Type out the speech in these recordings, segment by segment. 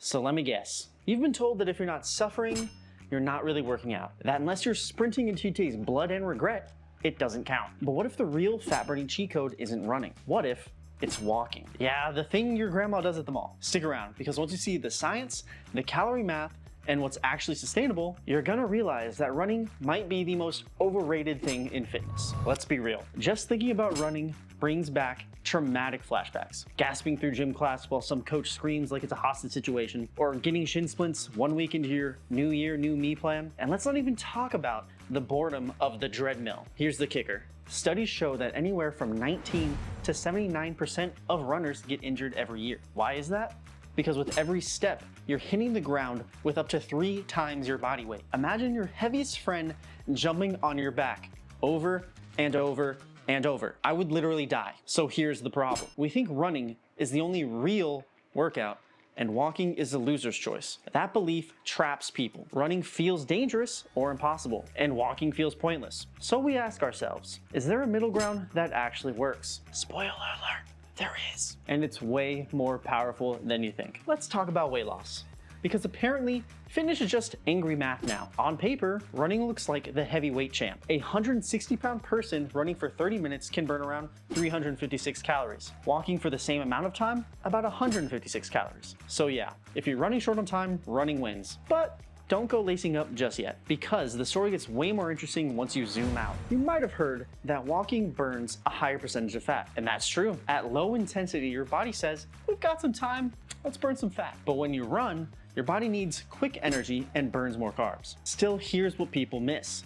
So let me guess. You've been told that if you're not suffering, you're not really working out. That unless you're sprinting until you taste blood and regret, it doesn't count. But what if the real fat-burning cheat code isn't running? What if it's walking? Yeah, the thing your grandma does at the mall. Stick around, because once you see the science, the calorie math, and what's actually sustainable, you're gonna realize that running might be the most overrated thing in fitness. Let's be real. Just thinking about running brings back traumatic flashbacks. Gasping through gym class while some coach screams like it's a hostage situation, or getting shin splints 1 week into your new year, new me plan. And let's not even talk about the boredom of the treadmill. Here's the kicker. Studies show that anywhere from 19 to 79% of runners get injured every year. Why is that? Because with every step, you're hitting the ground with up to 3 times your body weight. Imagine your heaviest friend jumping on your back over and over and over. I would literally die. So here's the problem. We think running is the only real workout and walking is the loser's choice. That belief traps people. Running feels dangerous or impossible, and walking feels pointless. So we ask ourselves, is there a middle ground that actually works? Spoiler alert. There is. And it's way more powerful than you think. Let's talk about weight loss. Because apparently, fitness is just angry math now. On paper, running looks like the heavyweight champ. A 160-pound person running for 30 minutes can burn around 356 calories. Walking for the same amount of time, about 156 calories. So yeah, if you're running short on time, running wins. But don't go lacing up just yet, because the story gets way more interesting once you zoom out. You might have heard that walking burns a higher percentage of fat, and that's true. At low intensity, your body says, we've got some time, let's burn some fat. But when you run, your body needs quick energy and burns more carbs. Still, here's what people miss.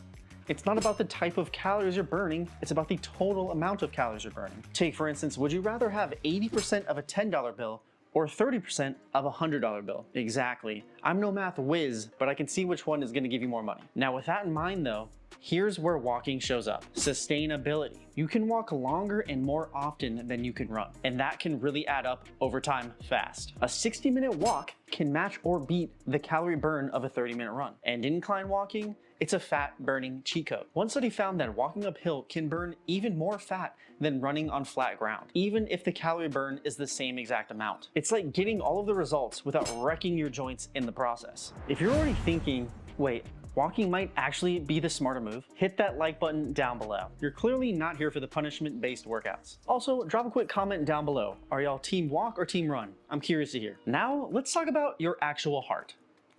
It's not about the type of calories you're burning, it's about the total amount of calories you're burning. Take, for instance, would you rather have 80% of a $10 bill or 30% of a $100 bill? Exactly. I'm no math whiz, but I can see which one is gonna give you more money. Now with that in mind though, here's where walking shows up. Sustainability. You can walk longer and more often than you can run, and that can really add up over time fast. A 60-minute walk can match or beat the calorie burn of a 30-minute run. And incline walking, it's a fat-burning cheat code. One study found that walking uphill can burn even more fat than running on flat ground, even if the calorie burn is the same exact amount. It's like getting all of the results without wrecking your joints in the process. If you're already thinking, wait, walking might actually be the smarter move, hit that like button down below. You're clearly not here for the punishment-based workouts. Also, drop a quick comment down below. Are y'all team walk or team run? I'm curious to hear. Now, let's talk about your actual heart.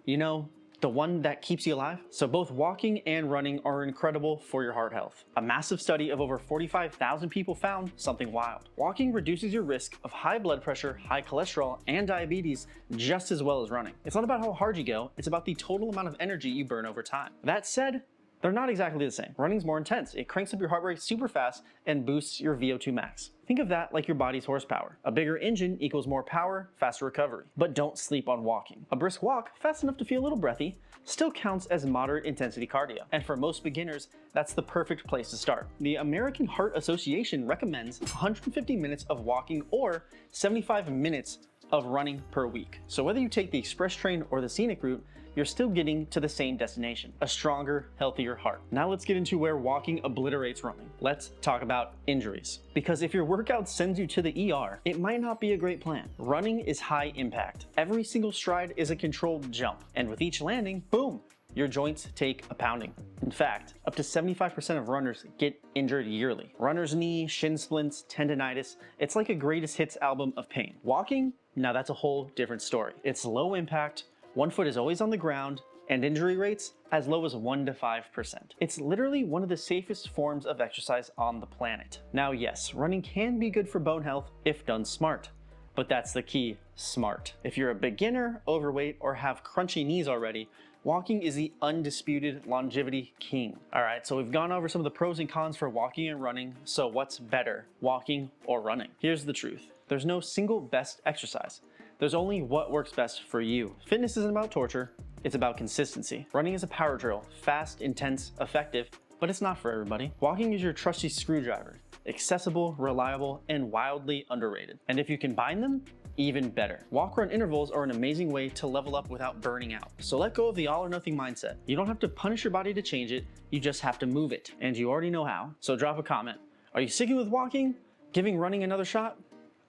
You know, the one that keeps you alive? So both walking and running are incredible for your heart health. A massive study of over 45,000 people found something wild. Walking reduces your risk of high blood pressure, high cholesterol, and diabetes just as well as running. It's not about how hard you go, it's about the total amount of energy you burn over time. That said, they're not exactly the same. Running's more intense. It cranks up your heart rate super fast and boosts your VO2 max. Think of that like your body's horsepower. A bigger engine equals more power, faster recovery. But don't sleep on walking. A brisk walk, fast enough to feel a little breathy, still counts as moderate intensity cardio. And for most beginners, that's the perfect place to start. The American Heart Association recommends 150 minutes of walking or 75 minutes of running per week. So whether you take the express train or the scenic route, you're still getting to the same destination, a stronger, healthier heart. Now let's get into where walking obliterates running. Let's talk about injuries. Because if your workout sends you to the ER, it might not be a great plan. Running is high impact. Every single stride is a controlled jump, and with each landing, boom, your joints take a pounding. In fact, up to 75% of runners get injured yearly. Runner's knee, shin splints, tendonitis, it's like a greatest hits album of pain. Walking, now that's a whole different story. It's low impact, one foot is always on the ground, and injury rates as low as 1 to 5%. It's literally one of the safest forms of exercise on the planet. Now yes, running can be good for bone health if done smart. But that's the key, smart. If you're a beginner, overweight, or have crunchy knees already, walking is the undisputed longevity king. All right, so we've gone over some of the pros and cons for walking and running, so what's better, walking or running? Here's the truth. There's no single best exercise. There's only what works best for you. Fitness isn't about torture, it's about consistency. Running is a power drill, fast, intense, effective, but it's not for everybody. Walking is your trusty screwdriver, accessible, reliable, and wildly underrated. And if you combine them, even better. Walk-run intervals are an amazing way to level up without burning out. So let go of the all or nothing mindset. You don't have to punish your body to change it, you just have to move it. And you already know how. So drop a comment. Are you sticking with walking, giving running another shot,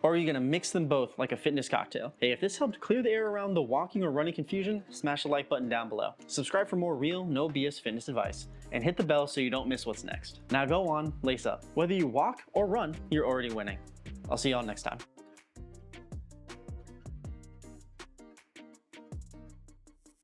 Or are you gonna mix them both like a fitness cocktail? Hey, if this helped clear the air around the walking or running confusion, smash the like button down below. Subscribe for more real, no BS fitness advice. And hit the bell so you don't miss what's next. Now go on, lace up. Whether you walk or run, you're already winning. I'll see y'all next time.